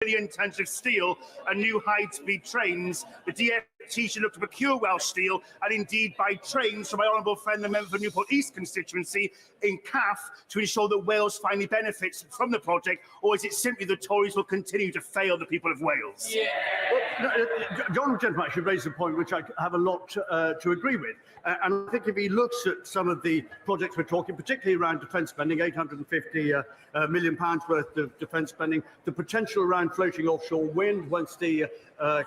million tonnes of steel and new high-speed trains. The DfT should look to procure Welsh steel and indeed buy trains from my honourable friend, the member for Newport East constituency in CAF, to ensure that Wales finally benefits from the project, or is it simply the Tories will continue to fail the people of Wales? Yeah. Well, John Gentleman actually raised a point which I have a lot to agree with. And I think if he looks at some of the projects we're talking, particularly around defence spending, £850 million worth of defence spending, the potential around floating offshore wind once the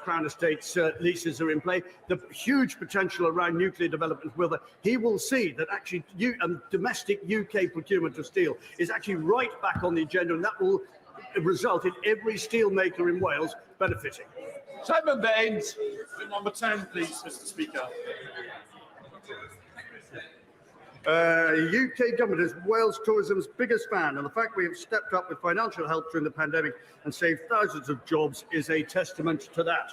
Crown Estate's leases are in play, the huge potential around nuclear development, he will see that actually domestic UK procurement of steel is actually right back on the agenda, and that will result in every steelmaker in Wales benefiting. Simon Baines. Number 10, please, Mr. Speaker. UK government is Wales tourism's biggest fan, and the fact we have stepped up with financial help during the pandemic and saved thousands of jobs is a testament to that.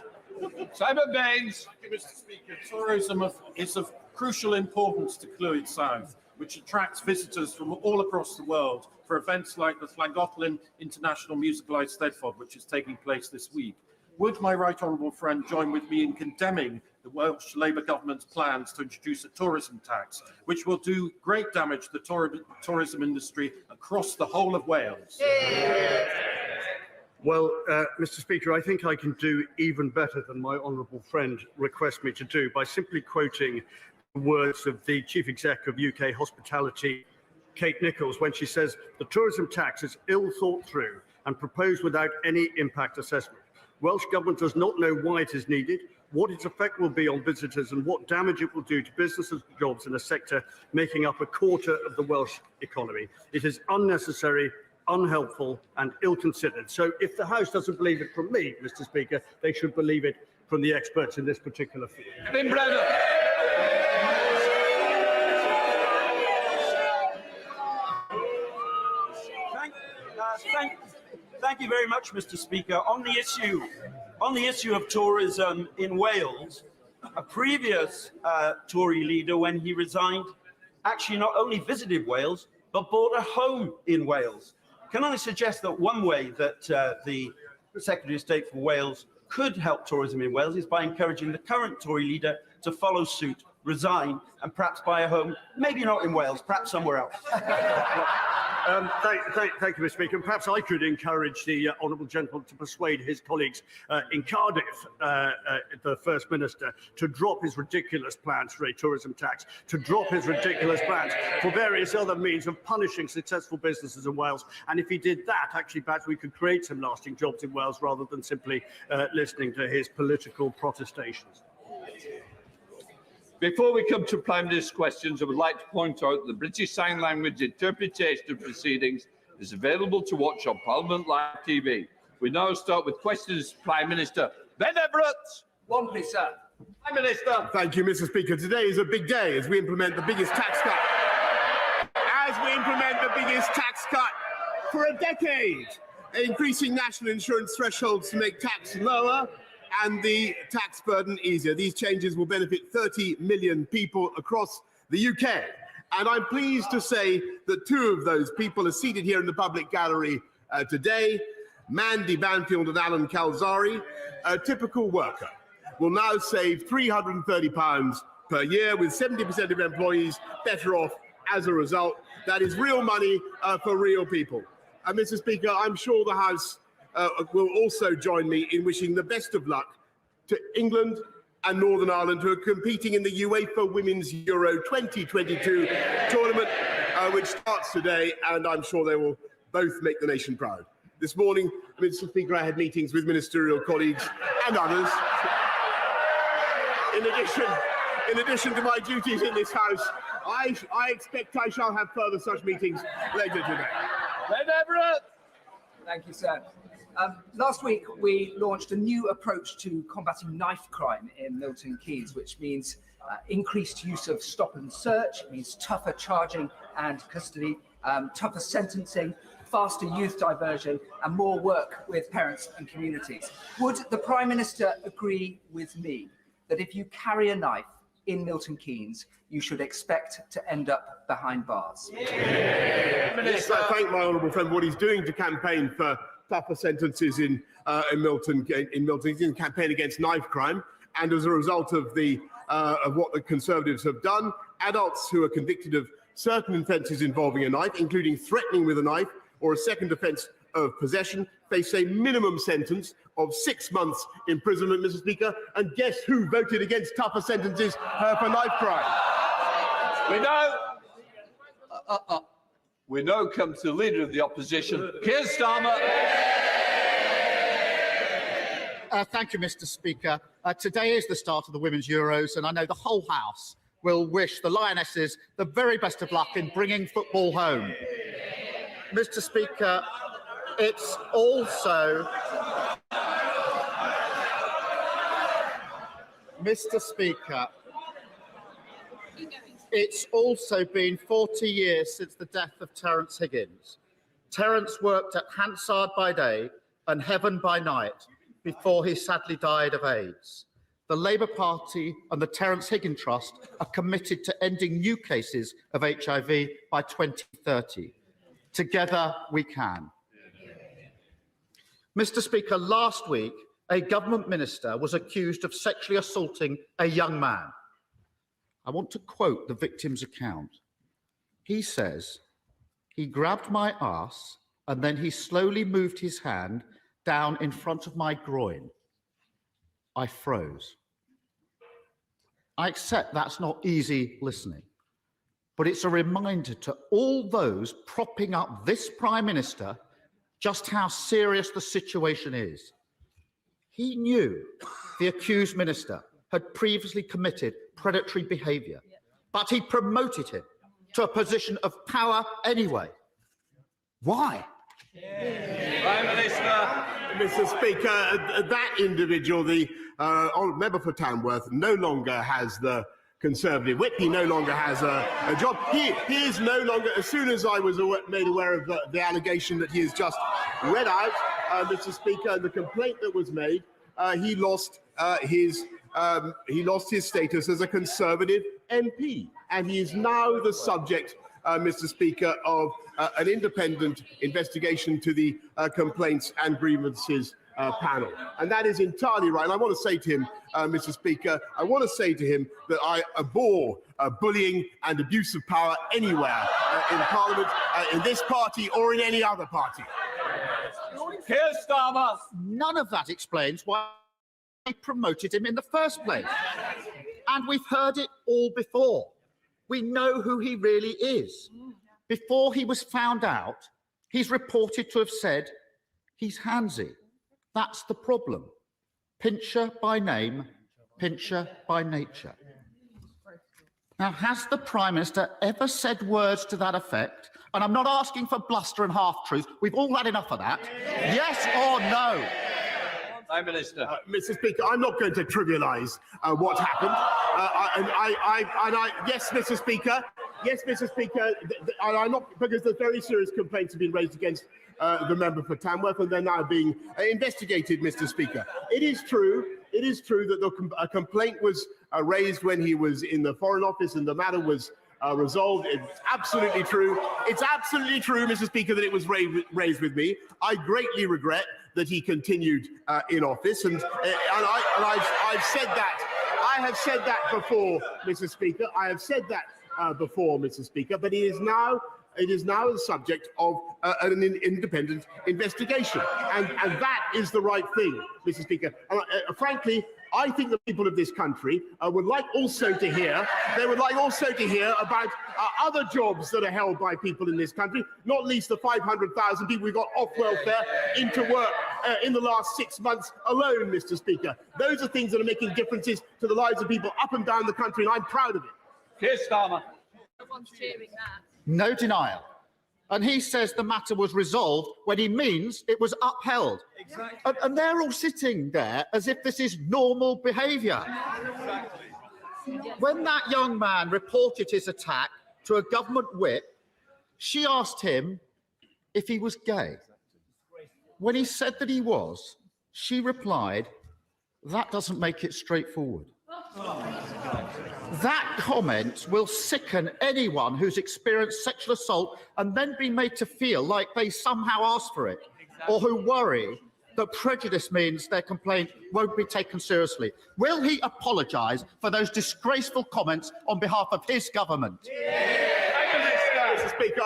Simon Baines. Thank you, Mr. Speaker. Tourism is of crucial importance to Clwyd South, which attracts visitors from all across the world for events like the Llangollen International Musical Eisteddfod, which is taking place this week. Would my right honourable friend join with me in condemning the Welsh Labour government's plans to introduce a tourism tax, which will do great damage to the tourism industry across the whole of Wales? Well, Mr. Speaker, I think I can do even better than my honourable friend requests me to do by simply quoting the words of the Chief Exec of UK Hospitality, Kate Nichols, when she says the tourism tax is ill thought through and proposed without any impact assessment. Welsh Government does not know why it is needed, what its effect will be on visitors, and what damage it will do to businesses and jobs in a sector making up a quarter of the Welsh economy. It is unnecessary, unhelpful and ill-considered. So if the House doesn't believe it from me, Mr. Speaker, they should believe it from the experts in this particular field. Lynn Brennan. Thank you very much, Mr. Speaker. On the issue of tourism in Wales, a previous Tory leader, when he resigned, actually not only visited Wales, but bought a home in Wales. Can I suggest that one way that the Secretary of State for Wales could help tourism in Wales is by encouraging the current Tory leader to follow suit, resign, and perhaps buy a home, maybe not in Wales, perhaps somewhere else. Thank you, Mr. Speaker. And perhaps I could encourage the honourable gentleman to persuade his colleagues in Cardiff, the First Minister, to drop his ridiculous plans for a tourism tax, to drop his ridiculous plans for various other means of punishing successful businesses in Wales. And if he did that, actually, perhaps we could create some lasting jobs in Wales rather than simply listening to his political protestations. Before we come to Prime Minister's questions, I would like to point out that the British Sign Language interpretation of proceedings is available to watch on Parliament Live TV. We now start with questions to Prime Minister. Ben Everett. One, please, sir. Prime Minister. Thank you, Mr. Speaker. Today is a big day as we implement the biggest tax cut. For a decade, increasing national insurance thresholds to make tax lower and the tax burden easier. These changes will benefit 30 million people across the UK. And I'm pleased to say that two of those people are seated here in the public gallery today. Mandy Banfield and Alan Calzari, a typical worker, will now save £330 per year, with 70% of employees better off as a result. That is real money for real people. Mr. Speaker, I'm sure the House will also join me in wishing the best of luck to England and Northern Ireland, who are competing in the UEFA Women's Euro 2022 tournament, which starts today, and I'm sure they will both make the nation proud. This morning, Mr. Speaker, I had meetings with ministerial colleagues and others. In addition to my duties in this House, I expect I shall have further such meetings later today. Ben Everett. Thank you, sir. Last week, we launched a new approach to combating knife crime in Milton Keynes, which means increased use of stop and search, it means tougher charging and custody, tougher sentencing, faster youth diversion, and more work with parents and communities. Would the Prime Minister agree with me that if you carry a knife in Milton Keynes, you should expect to end up behind bars? Yes, I thank my honourable friend for what he's doing to campaign for tougher sentences in Milton. He's in campaign against knife crime, and as a result of what the Conservatives have done, adults who are convicted of certain offences involving a knife, including threatening with a knife or a second offence of possession, face a minimum sentence of 6 months imprisonment, Mr. Speaker. And guess who voted against tougher sentences for knife crime? We now come to the Leader of the Opposition, Keir Starmer. Thank you, Mr. Speaker. Today is the start of the Women's Euros, and I know the whole House will wish the Lionesses the very best of luck in bringing football home. Mr. Speaker, it's also... Mr. Speaker, it's also been 40 years since the death of Terence Higgins. Terence worked at Hansard by day and Heaven by night before he sadly died of AIDS. The Labour Party and the Terence Higgins Trust are committed to ending new cases of HIV by 2030. Together we can. Mr. Speaker, last week, a government minister was accused of sexually assaulting a young man. I want to quote the victim's account. He says, "He grabbed my arse and then he slowly moved his hand down in front of my groin. I froze." I accept that's not easy listening, but it's a reminder to all those propping up this Prime Minister just how serious the situation is. He knew the accused minister had previously committed predatory behaviour, but he promoted him to a position of power anyway. Why? Prime Minister. Mr. Speaker, that individual, the member for Tamworth, no longer has the Conservative whip. He no longer has a job. He is no longer, as soon as I was made aware of the allegation that he has just read out, Mr. Speaker, the complaint that was made, he lost his status as a Conservative MP, and he is now the subject, Mr. Speaker, of an independent investigation to the Complaints and Grievances panel. And that is entirely right. And I want to say to him, Mr. Speaker, I want to say to him that I abhor bullying and abuse of power anywhere in Parliament, in this party or in any other party. Keir Starmer. None of that explains why they promoted him in the first place. And we've heard it all before. We know who he really is. Before he was found out, he's reported to have said he's handsy. That's the problem. Pincher by name, pincher by nature. Now, has the Prime Minister ever said words to that effect? And I'm not asking for bluster and half-truth. We've all had enough of that. Yes or no? Prime Minister. Mr. Speaker, I'm not going to trivialise what happened. Yes, Mr. Speaker. Yes, Mr. Speaker. I'm not, because the very serious complaints have been raised against the member for Tamworth, and they're now being investigated, Mr. Speaker. It is true that a complaint was raised when he was in the Foreign Office, and the matter was resolved. It's absolutely true. It's absolutely true, Mr. Speaker, that it was raised with me. I greatly regret that he continued in office, and I've said that. I have said that before, Mr. Speaker. I have said that before, Mr. Speaker. But it is now the subject of an independent investigation, and that is the right thing, Mr. Speaker. Frankly, I think the people of this country would like also to hear. They would like also to hear about other jobs that are held by people in this country, not least the 500,000 people we got off welfare into work in the last 6 months alone, Mr. Speaker. Those are things that are making differences to the lives of people up and down the country, and I'm proud of it. Keir Starmer. No denial. And he says the matter was resolved when he means it was upheld. Exactly. And they're all sitting there as if this is normal behaviour. Exactly. When that young man reported his attack to a government whip, she asked him if he was gay. When he said that he was, she replied, "That doesn't make it straightforward." That comment will sicken anyone who's experienced sexual assault and then be made to feel like they somehow asked for it. or who worry that prejudice means their complaint won't be taken seriously. Will he apologise for those disgraceful comments on behalf of his government? Mr. Speaker,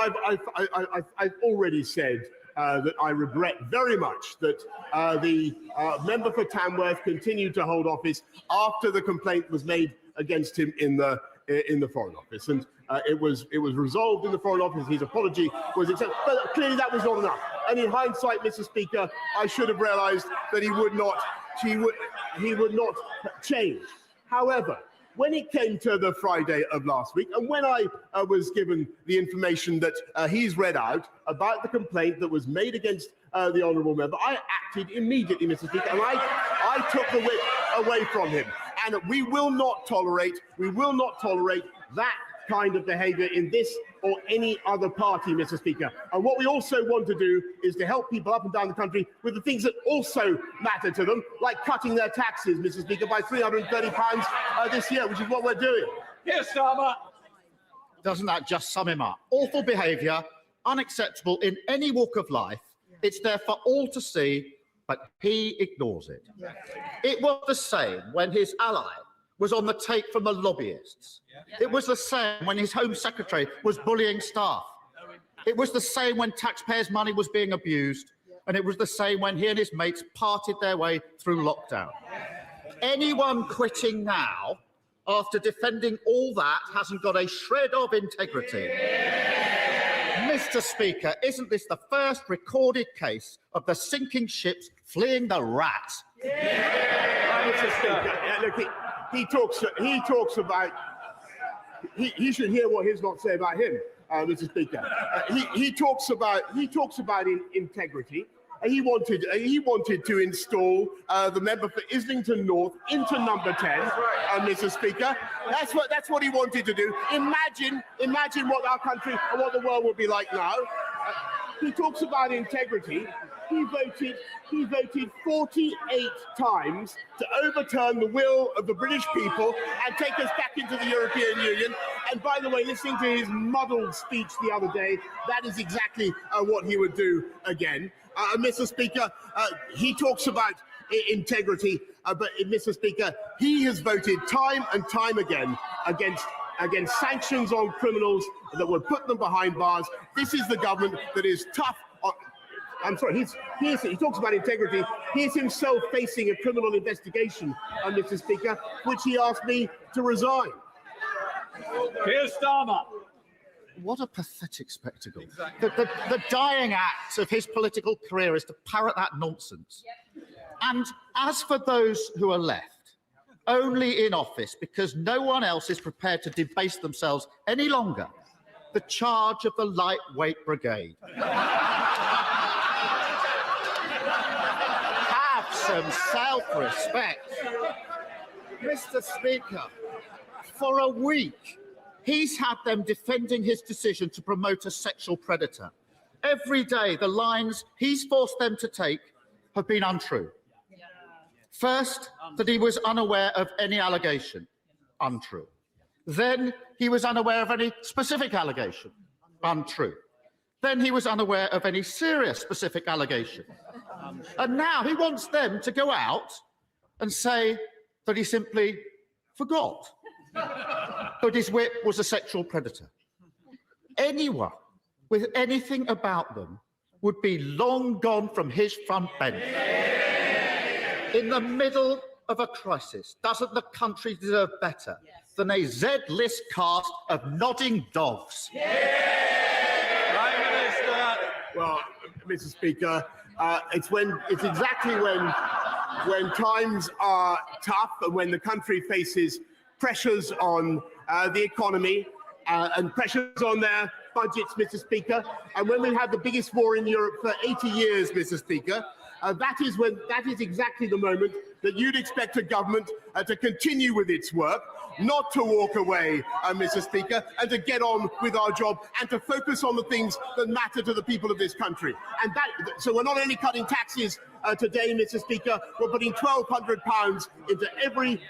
I've already said that I regret very much that the member for Tamworth continued to hold office after the complaint was made against him in the Foreign Office, and it was resolved in the Foreign Office. His apology was accepted, but clearly that was not enough. And in hindsight, Mr. Speaker, I should have realised that he would not change. However, when it came to the Friday of last week, and when I was given the information that he's read out about the complaint that was made against the honourable member, I acted immediately, Mr. Speaker, and I took the whip away from him. And we will not tolerate that kind of behaviour in this or any other party, Mr. Speaker. And what we also want to do is to help people up and down the country with the things that also matter to them, like cutting their taxes, Mr. Speaker, by £330 this year, which is what we're doing. Yes, Starmer. Doesn't that just sum him up? Awful behaviour, unacceptable in any walk of life. It's there for all to see, but he ignores it. It was the same when his ally was on the take from the lobbyists. It was the same when his Home Secretary was bullying staff. It was the same when taxpayers' money was being abused. And it was the same when he and his mates parted their way through lockdown. Anyone quitting now, after defending all that, hasn't got a shred of integrity. Mr. Speaker, isn't this the first recorded case of the sinking ships fleeing the rat? Mr. Speaker, look, he talks about. He should hear what he's not say about him, Mr. Speaker. He talks about integrity. He wanted to install the member for Islington North into number 10, Mr. Speaker. That's what he wanted to do. Imagine what our country and what the world will be like now. He talks about integrity. He voted 48 times to overturn the will of the British people and take us back into the European Union. And by the way, listening to his muddled speech the other day, that is exactly what he would do again. Mr. Speaker, he talks about integrity, but Mr. Speaker, he has voted time and time again against sanctions on criminals that would put them behind bars. This is the government that is tough. I'm sorry, he talks about integrity. He is himself facing a criminal investigation, Mr. Speaker, which he asked me to resign. Keir Starmer. What a pathetic spectacle. Exactly. The dying act of his political career is to parrot that nonsense. Yep. And as for those who are left, only in office because no one else is prepared to debase themselves any longer, the charge of the lightweight brigade. Have some self-respect. Mr. Speaker, for a week, he's had them defending his decision to promote a sexual predator. Every day, the lines he's forced them to take have been untrue. First, that he was unaware of any allegation. Untrue. Then, he was unaware of any specific allegation. Untrue. Then he was unaware of any serious specific allegation. And now he wants them to go out and say that he simply forgot that his whip was a sexual predator. Anyone with anything about them would be long gone from his front bench. In the middle of a crisis, doesn't the country deserve better than a Z-list cast of nodding dogs? Prime Minister. Well, Mr. Speaker, it's exactly when times are tough and when the country faces pressures on the economy and pressures on their budgets, Mr. Speaker, and when we had the biggest war in Europe for 80 years, Mr. Speaker, that is exactly the moment that you'd expect a government to continue with its work, not to walk away, Mr. Speaker, and to get on with our job and to focus on the things that matter to the people of this country. And so we're not only cutting taxes today, Mr. Speaker, we're putting £1,200 into every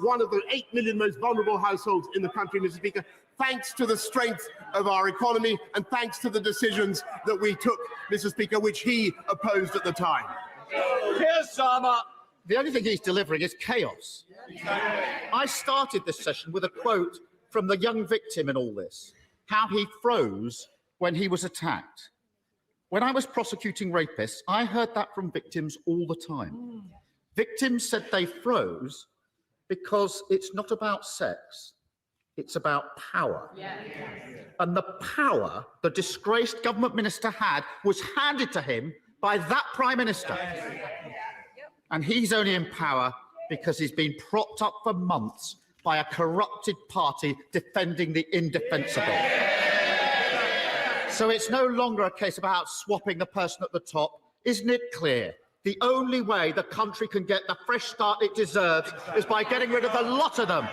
one of the 8 million most vulnerable households in the country, Mr. Speaker. thanks to the strength of our economy and thanks to the decisions that we took, Mr. Speaker, which he opposed at the time. The only thing he's delivering is chaos. I started this session with a quote from the young victim in all this, how he froze when he was attacked. When I was prosecuting rapists, I heard that from victims all the time. Victims said they froze because it's not about sex, it's about power. And the power the disgraced government minister had was handed to him by that Prime Minister. And he's only in power because he's been propped up for months by a corrupted party defending the indefensible. So it's no longer a case about swapping the person at the top. Isn't it clear? The only way the country can get the fresh start it deserves is by getting rid of the lot of them.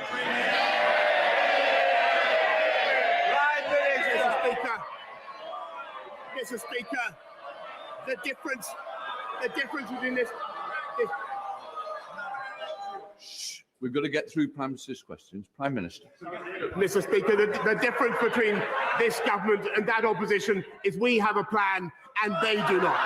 Mr. Speaker, the difference between this. We've got to get through Prime Minister's questions. Prime Minister. Mr. Speaker, the difference between this government and that opposition is we have a plan and they do not.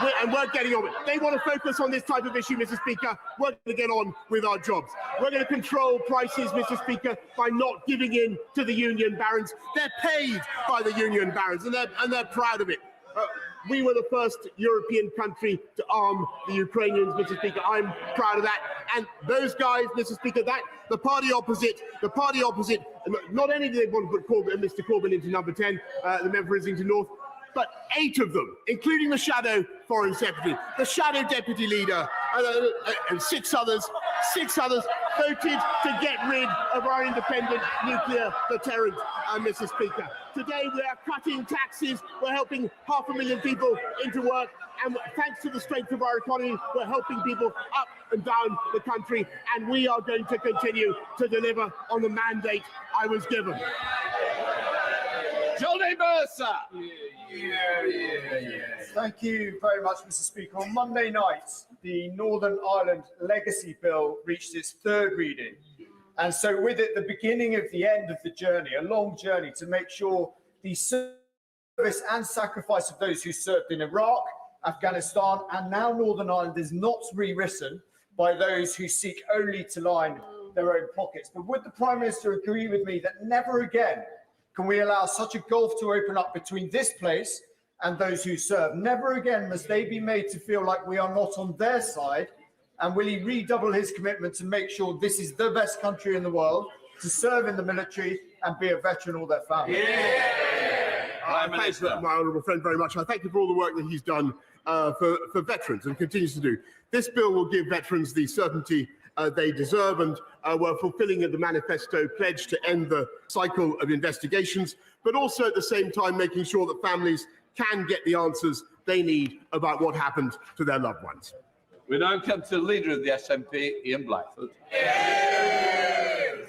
We're getting on it. They want to focus on this type of issue, Mr. Speaker. We're going to get on with our jobs. We're going to control prices, Mr. Speaker, by not giving in to the union barons. They're paid by the union barons, and they're proud of it. We were the first European country to arm the Ukrainians, Mr. Speaker. I'm proud of that. And those guys, Mr. Speaker, the party opposite, not only do they want to put Mr. Corbyn into number 10, the member for Islington North, but 8 of them, including the shadow foreign secretary, the shadow deputy leader, and 6 others voted to get rid of our independent nuclear deterrent, Mr. Speaker. Today we are cutting taxes, we're helping 500,000 people into work, and thanks to the strength of our economy, we're helping people up and down the country, and we are going to continue to deliver on the mandate I was given. Johnny Mercer. Thank you very much, Mr. Speaker. On Monday night, the Northern Ireland Legacy Bill reached its 3rd reading. And so with it, the beginning of the end of the journey, a long journey to make sure the service and sacrifice of those who served in Iraq, Afghanistan, and now Northern Ireland is not rewritten by those who seek only to line their own pockets. But would the Prime Minister agree with me that never again can we allow such a gulf to open up between this place and those who serve? Never again must they be made to feel like we are not on their side. And will he redouble his commitment to make sure this is the best country in the world, to serve in the military and be a veteran all their family? Thanks, my honourable friend, very much. I thank you for all the work that he's done for veterans and continues to do. This bill will give veterans the certainty they deserve, and we're fulfilling the manifesto pledge to end the cycle of investigations, but also at the same time making sure that families can get the answers they need about what happened to their loved ones. We now come to the leader of the SNP, Ian Blackford.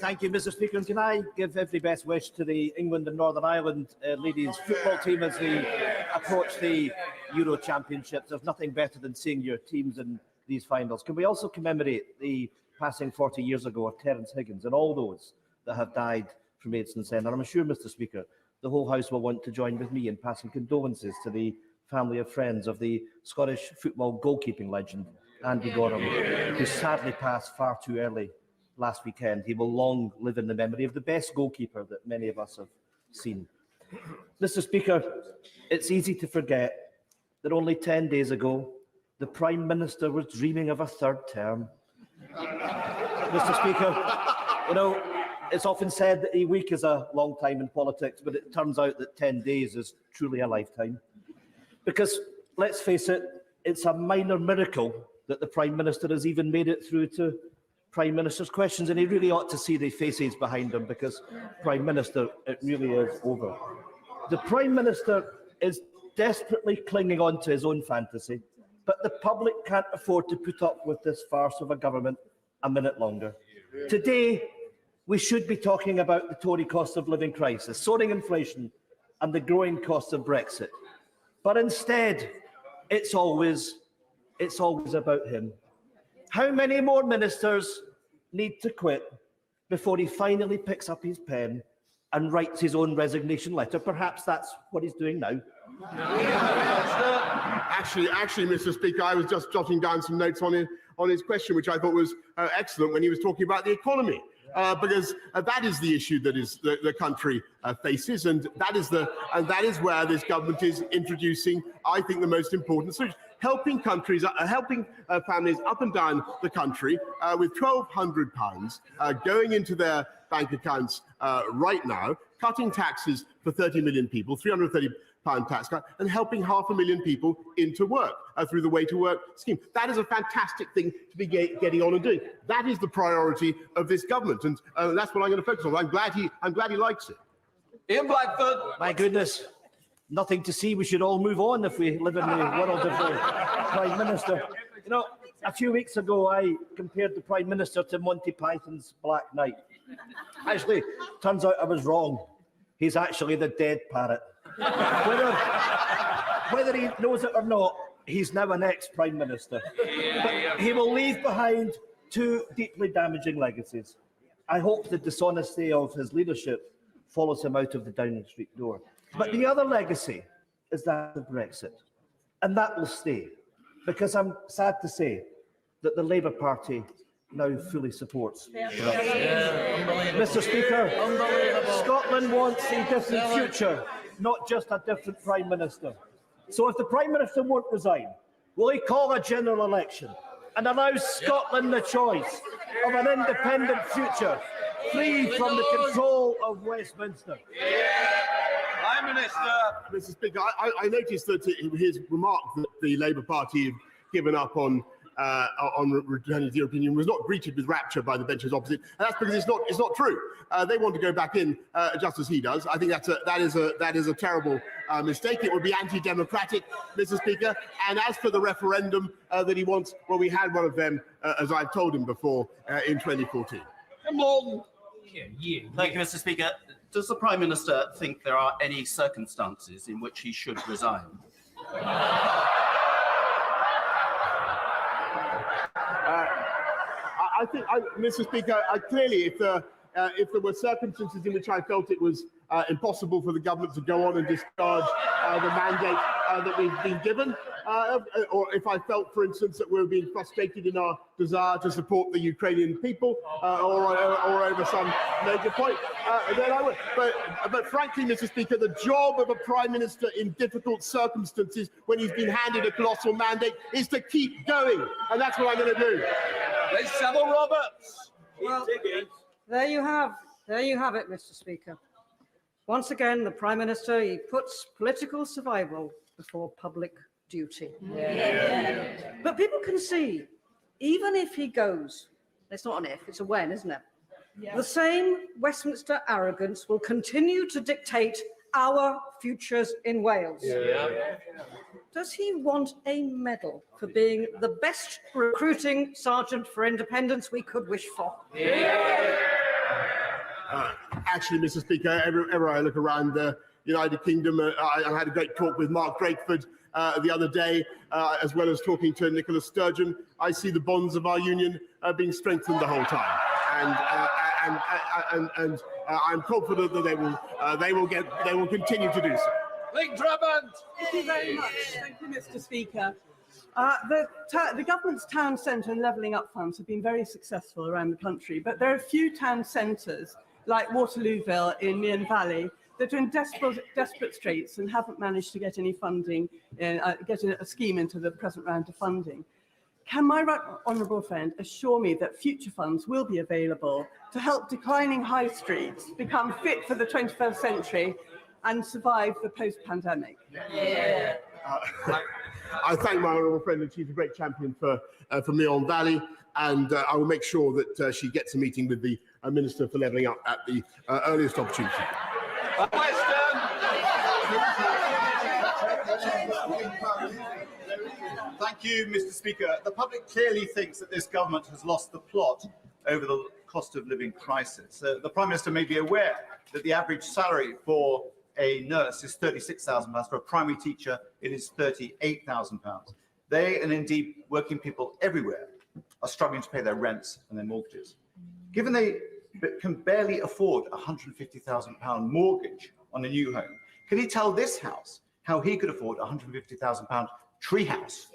Thank you, Mr. Speaker. And can I give every best wish to the England and Northern Ireland ladies football team as we approach the Euro Championships. There's nothing better than seeing your teams in these finals. Can we also commemorate the passing 40 years ago of Terence Higgins and all those that have died from AIDS and sin? And I'm sure, Mr. Speaker, the whole House will want to join with me in passing condolences to the family of friends of the Scottish football goalkeeping legend, Andy Gorham, who sadly passed far too early last weekend. He will long live in the memory of the best goalkeeper that many of us have seen. Mr. Speaker, it's easy to forget that only 10 days ago, the Prime Minister was dreaming of a 3rd term. Mr. Speaker, you know, it's often said that a week is a long time in politics, but it turns out that 10 days is truly a lifetime. Because, let's face it, it's a minor miracle that the Prime Minister has even made it through to Prime Minister's questions, and he really ought to see the faces behind him, because, Prime Minister, it really is over. The Prime Minister is desperately clinging on to his own fantasy, but the public can't afford to put up with this farce of a government a minute longer. Today, we should be talking about the Tory cost of living crisis, soaring inflation, and the growing cost of Brexit. But instead, it's always about him. How many more ministers need to quit before he finally picks up his pen and writes his own resignation letter. Perhaps that's what he's doing now. Actually, Mr. Speaker, I was just jotting down some notes on his question, which I thought was excellent when he was talking about the economy. Because that is the issue that is the country faces, and that is where this government is introducing, I think, the most important solution: helping countries, helping families up and down the country with £1,200 going into their bank accounts right now, cutting taxes for 30 million people, £330 tax cut, and helping 500,000 people into work through the Way to Work scheme. That is a fantastic thing to be getting on and doing. That is the priority of this government, and that's what I'm going to focus on. I'm glad he likes it. Ian Blackford. My goodness, nothing to see. We should all move on if we live in the world of the Prime Minister. You know, a few weeks ago, I compared the Prime Minister to Monty Python's Black Knight. Actually, turns out I was wrong. He's actually the dead parrot. Whether he knows it or not, he's now an ex-Prime Minister. But he will leave behind two deeply damaging legacies. I hope the dishonesty of his leadership follows him out of the Downing Street door. But the other legacy is that of Brexit. And that will stay, because I'm sad to say that the Labour Party now fully supports Brexit. Mr. Speaker, Scotland wants a different future, not just a different Prime Minister. So if the Prime Minister won't resign, will he call a general election and allow Scotland the choice of an independent future, free from the control of Westminster? Prime Minister. Mr. Speaker, I noticed that his remark that the Labour Party had given up on returning to the European Union was not greeted with rapture by the benches opposite, and that's because it's not true. They want to go back in just as he does. I think that is a terrible mistake. It would be anti-democratic, Mr. Speaker. And as for the referendum that he wants, well, we had one of them, as I've told him before, in 2014. Come on. Thank you, Mr. Speaker. Does the Prime Minister think there are any circumstances in which he should resign? I think, Mr. Speaker, clearly, if there were circumstances in which I felt it was impossible for the government to go on and discharge the mandate that we've been given, or if I felt, for instance, that we were being frustrated in our desire to support the Ukrainian people, or over some major point, then I would. But frankly, Mr. Speaker, the job of a Prime Minister in difficult circumstances when he's been handed a colossal mandate is to keep going, and that's what I'm going to do. Let's Savile Roberts. Well, there you have it, Mr. Speaker. Once again, the Prime Minister, he puts political survival before public duty. But people can see, even if he goes, it's not an if, it's a when, isn't it? The same Westminster arrogance will continue to dictate our futures in Wales. Does he want a medal for being the best recruiting sergeant for independence we could wish for? Actually, Mr. Speaker, everywhere I look around the United Kingdom, I had a great talk with Mark Drakeford the other day, as well as talking to Nicola Sturgeon. I see the bonds of our union being strengthened the whole time, and I'm confident that they will continue to do so. Link Drummond. Thank you very much. Thank you, Mr. Speaker. The government's town centre and levelling up funds have been very successful around the country, but there are a few town centres, like Waterlooville in Mearn Valley, that are in desperate straits and haven't managed to get any funding, get a scheme into the present round of funding. Can my honourable friend assure me that future funds will be available to help declining high streets become fit for the 21st century and survive the post-pandemic? I thank my honourable friend, and she's a great champion for Mearn Valley, and I will make sure that she gets a meeting with the Minister for Levelling Up at the earliest opportunity. Thank you, Mr. Speaker. The public clearly thinks that this government has lost the plot over the cost of living crisis. The Prime Minister may be aware that the average salary for a nurse is £36,000. For a primary teacher, it is £38,000. They, and indeed working people everywhere, are struggling to pay their rents and their mortgages. Given the but can barely afford a £150,000 mortgage on a new home. Can he tell this House how he could afford a £150,000 treehouse?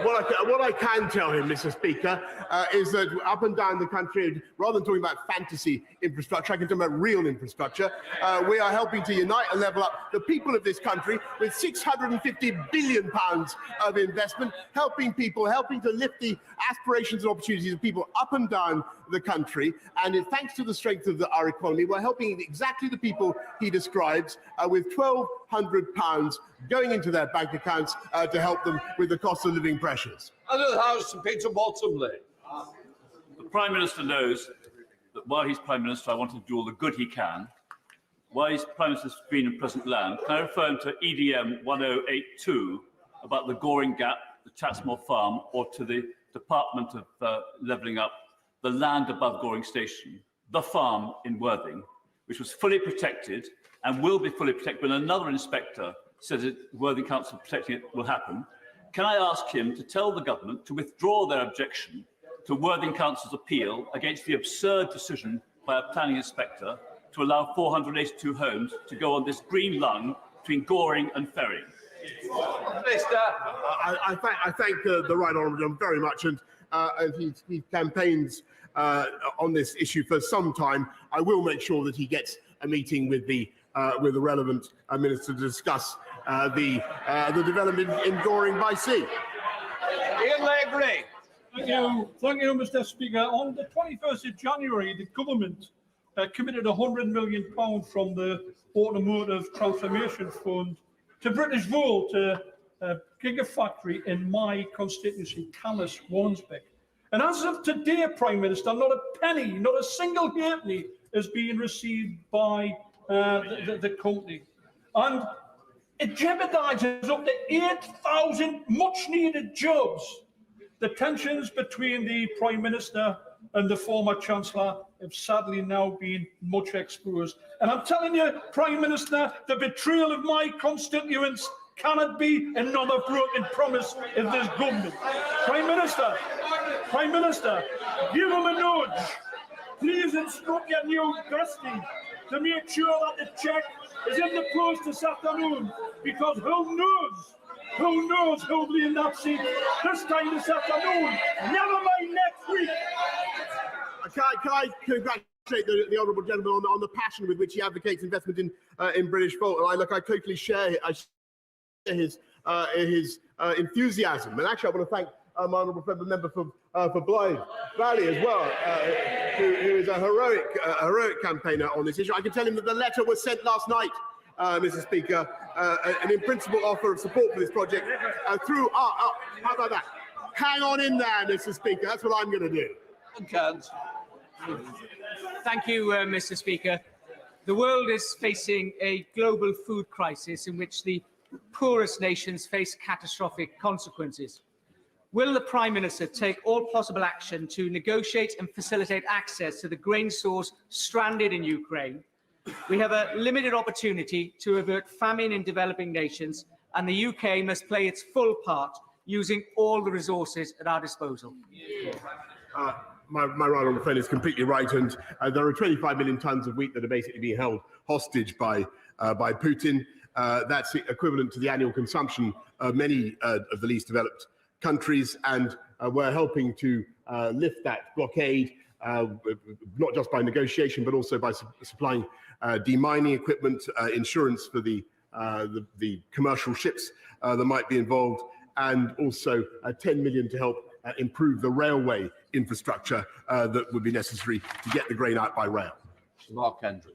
What I can tell him, Mr. Speaker, is that up and down the country, rather than talking about fantasy infrastructure, I can talk about real infrastructure. We are helping to unite and level up the people of this country with £650 billion of investment, helping people, helping to lift the aspirations and opportunities of people up and down the country. And thanks to the strength of our economy, we're helping exactly the people he describes with £1,200 going into their bank accounts to help them with the cost of living pressures. Under the House, Peter Bottomley. The Prime Minister knows that while he's Prime Minister, I want him to do all the good he can. While he's Prime Minister of Green and Present Land, can I refer him to EDM 1082 about the Goring Gap, the Tatsmore Farm, or to the Department of Levelling Up, the land above Goring Station, the farm in Worthing, which was fully protected and will be fully protected when another inspector says that Worthing Council protecting it will happen. Can I ask him to tell the government to withdraw their objection to Worthing Council's appeal against the absurd decision by a planning inspector to allow 482 homes to go on this green lung between Goring and Ferry? Minister, I thank the Right Honourable John very much, and he campaigns on this issue for some time. I will make sure that he gets a meeting with the relevant minister to discuss the development in Goring by sea. Ian Legray. Thank you, Mr. Speaker. On the 21st of January, the government committed £100 million from the Automotive Transformation Fund to British Wool, to a gigafactory in my constituency, Calais, Warnsbeck. And as of today, Prime Minister, not a penny, not a single halfpenny is being received by the company. And it jeopardises up to 8,000 much-needed jobs. The tensions between the Prime Minister and the former Chancellor have sadly now been much exposed. And I'm telling you, Prime Minister, the betrayal of my constituents cannot be another broken promise of this government. Prime Minister, give them a nudge. Please instruct your new bestie to make sure that the cheque is in the post this afternoon, because who knows who'll be in that seat this time this afternoon, never mind next week. Can I congratulate the honourable gentleman on the passion with which he advocates investment in British folk? And I totally share his enthusiasm. And actually, I want to thank my honourable friend, the member for Blythe Valley as well, who is a heroic campaigner on this issue. I can tell him that the letter was sent last night, Mr. Speaker, an in-principle offer of support for this project through. How about that? Hang on in there, Mr. Speaker. That's what I'm going to do. Thank you, Mr. Speaker. The world is facing a global food crisis in which the poorest nations face catastrophic consequences. Will the Prime Minister take all possible action to negotiate and facilitate access to the grain stores stranded in Ukraine? We have a limited opportunity to avert famine in developing nations, and the UK must play its full part using all the resources at our disposal. My right honourable friend is completely right, and there are 25 million tonnes of wheat that are basically being held hostage by Putin. That's equivalent to the annual consumption of many of the least developed countries, and we're helping to lift that blockade, not just by negotiation, but also by supplying demining equipment, insurance for the commercial ships that might be involved, and also 10 million to help improve the railway infrastructure that would be necessary to get the grain out by rail. Mark Andrew.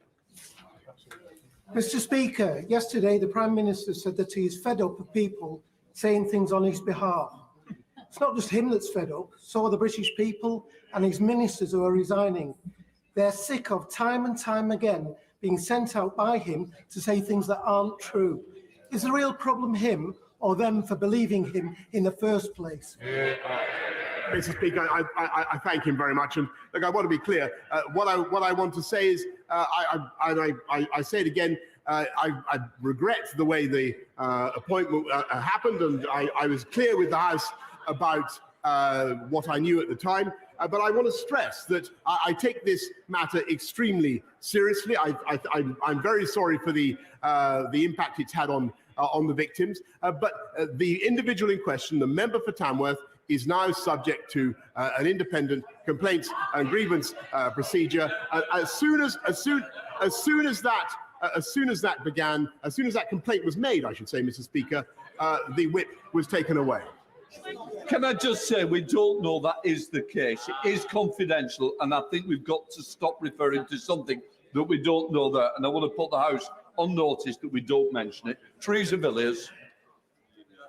Mr. Speaker, yesterday the Prime Minister said that he is fed up of people saying things on his behalf. It's not just him that's fed up, so are the British people and his ministers who are resigning. They're sick of time and time again being sent out by him to say things that aren't true. Is the real problem him or them for believing him in the first place? Mr. Speaker, I thank him very much, and look, I want to be clear. What I want to say is, I say it again. I regret the way the appointment happened, and I was clear with the House about what I knew at the time. But I want to stress that I take this matter extremely seriously. I'm very sorry for the impact it's had on the victims. But the individual in question, the member for Tamworth, is now subject to an independent complaints and grievance procedure. As soon as that complaint was made, I should say, Mr. Speaker, the whip was taken away. Can I just say, we don't know that is the case. It is confidential, and I think we've got to stop referring to something that we don't know there. And I want to put the House on notice that we don't mention it. Teresa Villiers.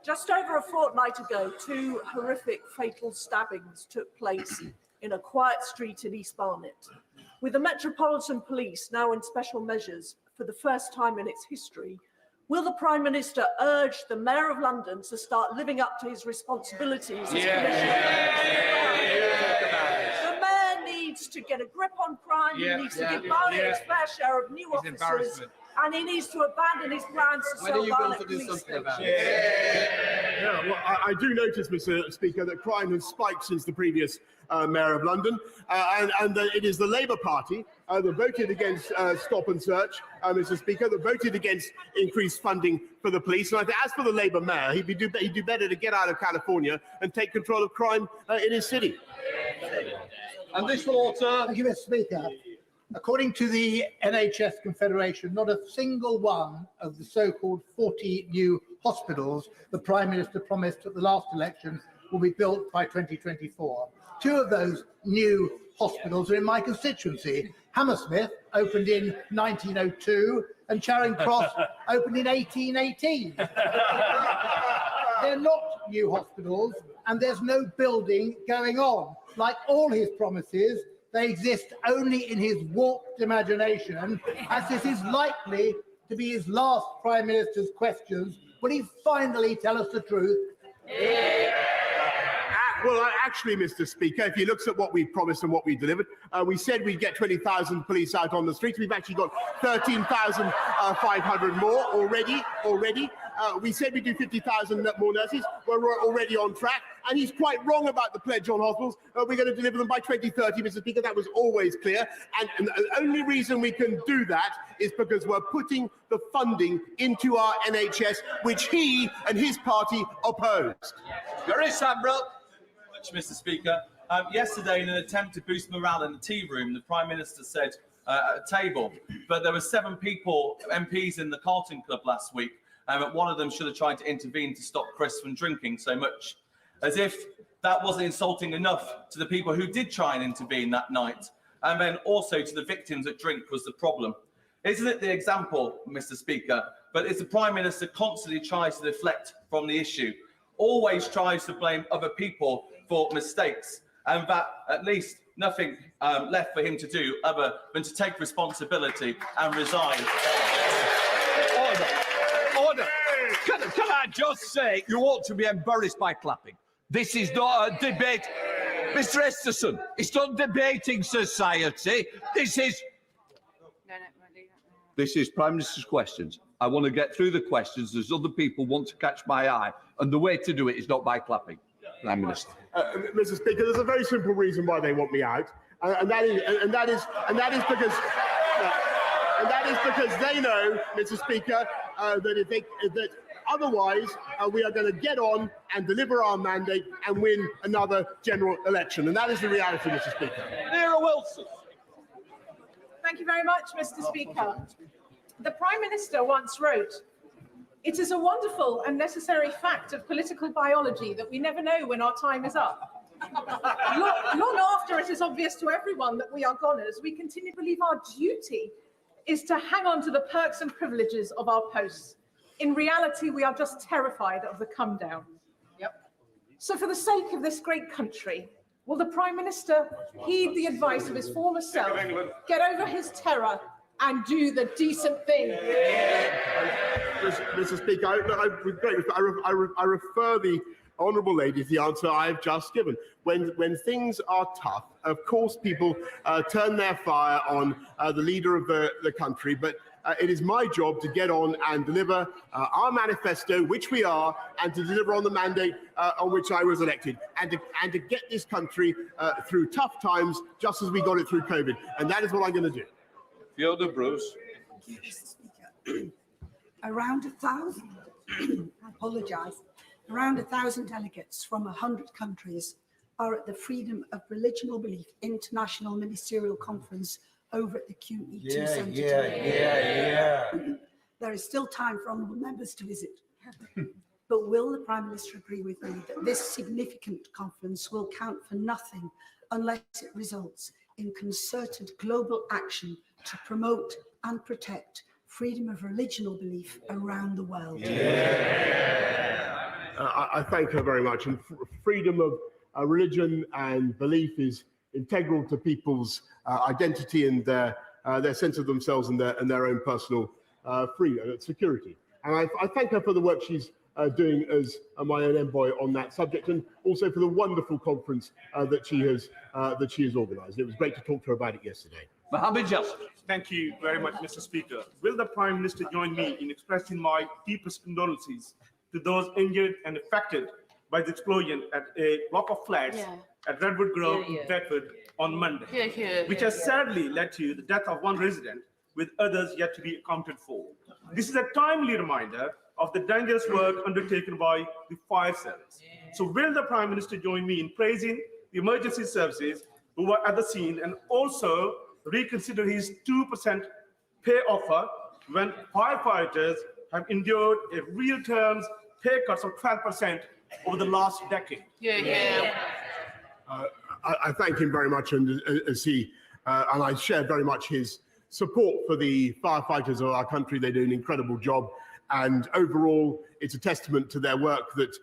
Just over a fortnight ago, 2 horrific fatal stabbings took place in a quiet street in East Barnet. With the Metropolitan Police now in special measures for the first time in its history, will the Prime Minister urge the Mayor of London to start living up to his responsibilities as Commissioner? The Mayor needs to get a grip on crime, he needs to give Barnet its fair share of new officers, and he needs to abandon his plans to sell Barnet police stations. Yeah, well, I do notice, Mr. Speaker, that crime has spiked since the previous Mayor of London, and it is the Labour Party that voted against stop and search, Mr. Speaker, that voted against increased funding for the police. And I think, as for the Labour Mayor, he'd do better to get out of California and take control of crime in his city. And this will alter. Thank you, Mr. Speaker. According to the NHS Confederation, not a single one of the so-called 40 new hospitals the Prime Minister promised at the last election will be built by 2024. 2 of those new hospitals are in my constituency. Hammersmith opened in 1902 and Charing Cross opened in 1818. They're not new hospitals and there's no building going on. Like all his promises, they exist only in his warped imagination, as this is likely to be his last Prime Minister's questions. Will he finally tell us the truth? Well, actually, Mr. Speaker, if you look at what we promised and what we delivered, we said we'd get 20,000 police out on the streets. We've actually got 13,500 more already. We said we'd do 50,000 more nurses. We're already on track. And he's quite wrong about the pledge on hospitals. We're going to deliver them by 2030, Mr. Speaker. That was always clear. And the only reason we can do that is because we're putting the funding into our NHS, which he and his party opposed. Gary Sambrell. Mr. Speaker. Yesterday, in an attempt to boost morale in the tea room, the Prime Minister said at a table, but there were 7 people, MPs in the Carlton Club last week, and one of them should have tried to intervene to stop Chris from drinking so much. As if that wasn't insulting enough to the people who did try and intervene that night, and then also to the victims that drink was the problem. Isn't it the example, Mr. Speaker? But as the Prime Minister constantly tries to deflect from the issue, always tries to blame other people for mistakes, and that at least nothing left for him to do other than to take responsibility and resign. Order. Can I just say, you ought to be embarrassed by clapping. This is not a debate. Mr. Esterson, it's not debating society. This is Prime Minister's questions. I want to get through the questions. There's other people want to catch my eye, and the way to do it is not by clapping. Prime Minister. Mr. Speaker, there's a very simple reason why they want me out, and that is because they know, Mr. Speaker, that otherwise we are going to get on and deliver our mandate and win another general election, and that is the reality, Mr. Speaker. Vera Wilson. Thank you very much, Mr. Speaker. The Prime Minister once wrote, "It is a wonderful and necessary fact of political biology that we never know when our time is up. Long after it is obvious to everyone that we are goners, we continue to believe our duty is to hang on to the perks and privileges of our posts. In reality, we are just terrified of the come down." So for the sake of this great country, will the Prime Minister heed the advice of his former self, get over his terror and do the decent thing? Mr. Speaker, I refer the honourable lady to the answer I've just given. When things are tough, of course people turn their fire on the leader of the country, but it is my job to get on and deliver our manifesto, which we are, and to deliver on the mandate on which I was elected, and to get this country through tough times, just as we got it through COVID. And that is what I'm going to do. Fiona Bruce. Around 1,000, I apologise, around 1,000 delegates from 100 countries are at the Freedom of Religion or Belief International Ministerial Conference over at the QE2 Centre today. There is still time for honourable members to visit. But will the Prime Minister agree with me that this significant conference will count for nothing unless it results in concerted global action to promote and protect freedom of religion or belief around the world? I thank her very much. And freedom of religion and belief is integral to people's identity and their sense of themselves and their own personal freedom and security. And I thank her for the work she's doing as my own envoy on that subject, and also for the wonderful conference that she has organised. It was great to talk to her about it yesterday. Mohammed Jasser. Thank you very much, Mr. Speaker. Will the Prime Minister join me in expressing my deepest condolences to those injured and affected by the explosion at a block of flats at Redwood Grove in Bedford on Monday, which has sadly led to the death of one resident, with others yet to be accounted for. This is a timely reminder of the dangerous work undertaken by the fire service. So will the Prime Minister join me in praising the emergency services who were at the scene, and also reconsider his 2% pay offer when firefighters have endured a real terms pay cuts of 12% over the last decade? I thank him very much, and and I share very much his support for the firefighters of our country. They do an incredible job, and overall, it's a testament to their work that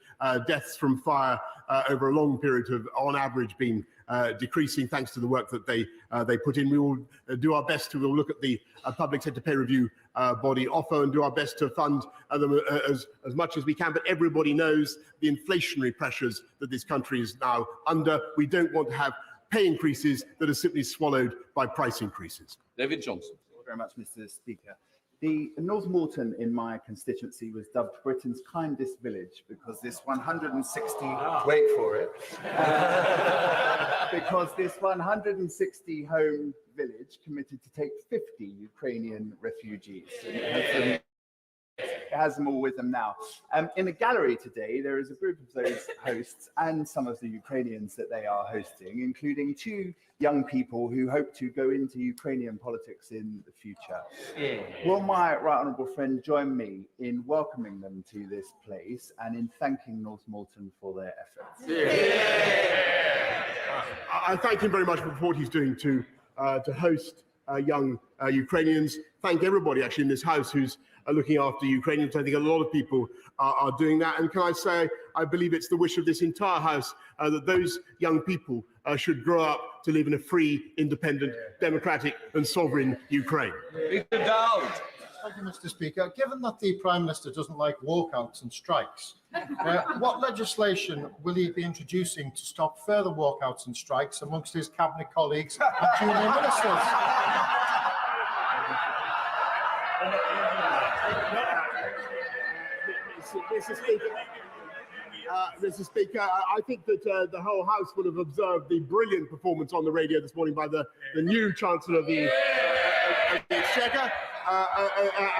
deaths from fire over a long period have, on average, been decreasing thanks to the work that they put in. We will do our best to look at the public sector pay review body offer and do our best to fund them as much as we can. But everybody knows the inflationary pressures that this country is now under. We don't want to have pay increases that are simply swallowed by price increases. David Johnson. Thank you very much, Mr. Speaker. The North Morton in my constituency was dubbed Britain's kindest village because this 160, wait for it, because this 160 home village committed to take 50 Ukrainian refugees. It has them all with them now. In the gallery today, there is a group of those hosts and some of the Ukrainians that they are hosting, including 2 young people who hope to go into Ukrainian politics in the future. Will my right honourable friend join me in welcoming them to this place and in thanking North Morton for their efforts? I thank him very much for what he's doing to host young Ukrainians. Thank everybody actually in this house who's looking after Ukrainians. I think a lot of people are doing that. And can I say, I believe it's the wish of this entire house that those young people should grow up to live in a free, independent, democratic and sovereign Ukraine. Peter Dowd. Thank you, Mr. Speaker. Given that the Prime Minister doesn't like walkouts and strikes, what legislation will he be introducing to stop further walkouts and strikes amongst his cabinet colleagues and junior ministers? Mr. Speaker, I think that the whole House would have observed the brilliant performance on the radio this morning by the new Chancellor of the Exchequer,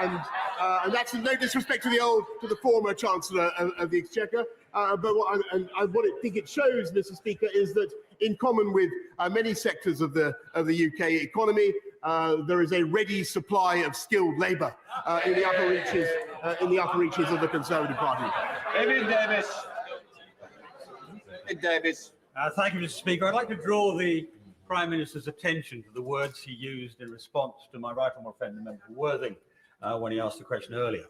and that's no disrespect to the former Chancellor of the Exchequer. But what I think it shows, Mr. Speaker, is that in common with many sectors of the UK economy, there is a ready supply of skilled labour in the upper reaches of the Conservative Party. David Davis. Davis. Thank you, Mr. Speaker. I'd like to draw the Prime Minister's attention to the words he used in response to my right honourable friend, the member for Worthing, when he asked the question earlier.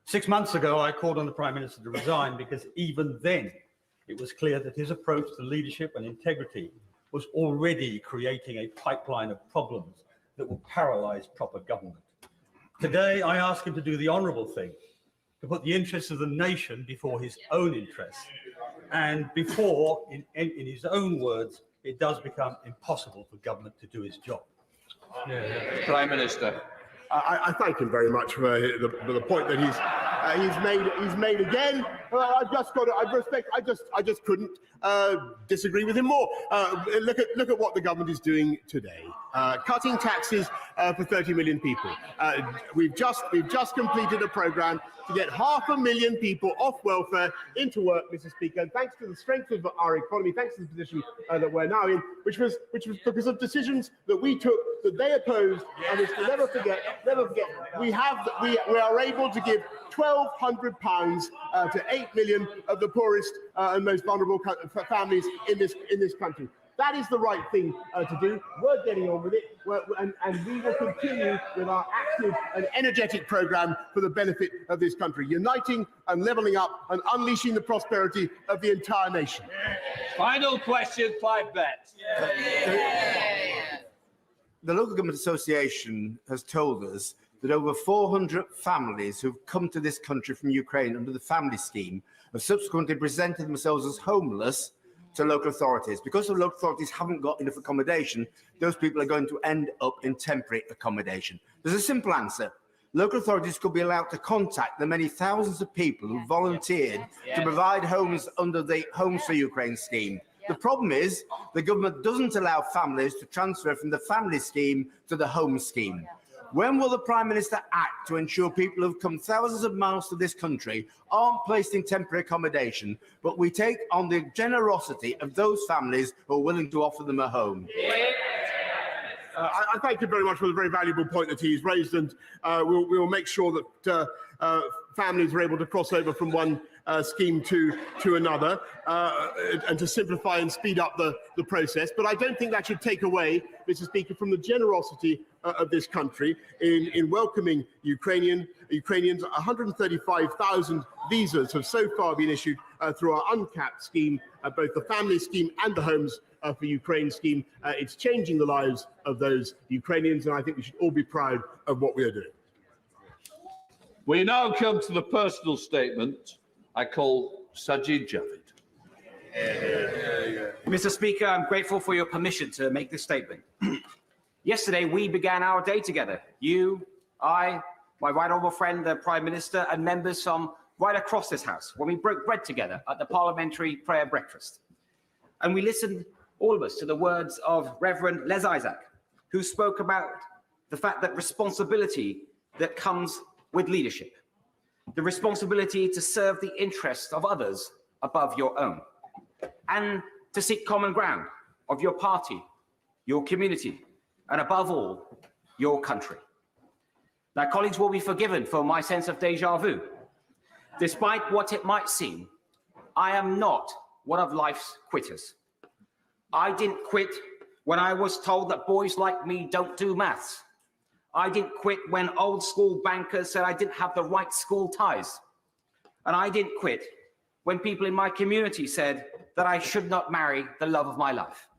6 months ago, I called on the Prime Minister to resign because even then it was clear that his approach to leadership and integrity was already creating a pipeline of problems that will paralyse proper government. Today, I ask him to do the honourable thing, to put the interests of the nation before his own interests, and before, in his own words, it does become impossible for government to do its job. Prime Minister. I thank him very much for the point that he's made again. I just couldn't disagree with him more. Look at what the government is doing today. Cutting taxes for 30 million people. We've just completed a programme to get 500,000 people off welfare into work, Mr. Speaker. And thanks to the strength of our economy, thanks to the position that we're now in, which was because of decisions that we took that they opposed, and which we'll never forget. We are able to give £1,200 to 8 million of the poorest and most vulnerable families in this country. That is the right thing to do. We're getting on with it, and we will continue with our active and energetic programme for the benefit of this country, uniting and levelling up and unleashing the prosperity of the entire nation. Final question, Clive Betts. The Local Government Association has told us that over 400 families who've come to this country from Ukraine under the family scheme have subsequently presented themselves as homeless to local authorities. Because the local authorities haven't got enough accommodation, those people are going to end up in temporary accommodation. There's a simple answer. Local authorities could be allowed to contact the many thousands of people who volunteered to provide homes under the Homes for Ukraine scheme. The problem is the government doesn't allow families to transfer from the family scheme to the home scheme. When will the Prime Minister act to ensure people who've come thousands of miles to this country aren't placed in temporary accommodation, but we take on the generosity of those families who are willing to offer them a home? I thank you very much for the very valuable point that he's raised, and we will make sure that families are able to cross over from one scheme to another, and to simplify and speed up the process. But I don't think that should take away, Mr. Speaker, from the generosity of this country in welcoming Ukrainians. 135,000 visas have so far been issued through our uncapped scheme, both the family scheme and the Homes for Ukraine scheme. It's changing the lives of those Ukrainians, and I think we should all be proud of what we are doing. We now come to the personal statement I call Sajid Javid. Mr. Speaker, I'm grateful for your permission to make this statement. Yesterday, we began our day together. You, I, my right honourable friend, the Prime Minister, and members from right across this House, when we broke bread together at the Parliamentary Prayer Breakfast. And we listened, all of us, to the words of Reverend Les Isaac, who spoke about the fact that responsibility that comes with leadership, the responsibility to serve the interests of others above your own, and to seek common ground of your party, your community, and above all, your country. Now, colleagues will be forgiven for my sense of déjà vu. Despite what it might seem, I am not one of life's quitters. I didn't quit when I was told that boys like me don't do maths. I didn't quit when old school bankers said I didn't have the right school ties. And I didn't quit when people in my community said that I should not marry the love of my life.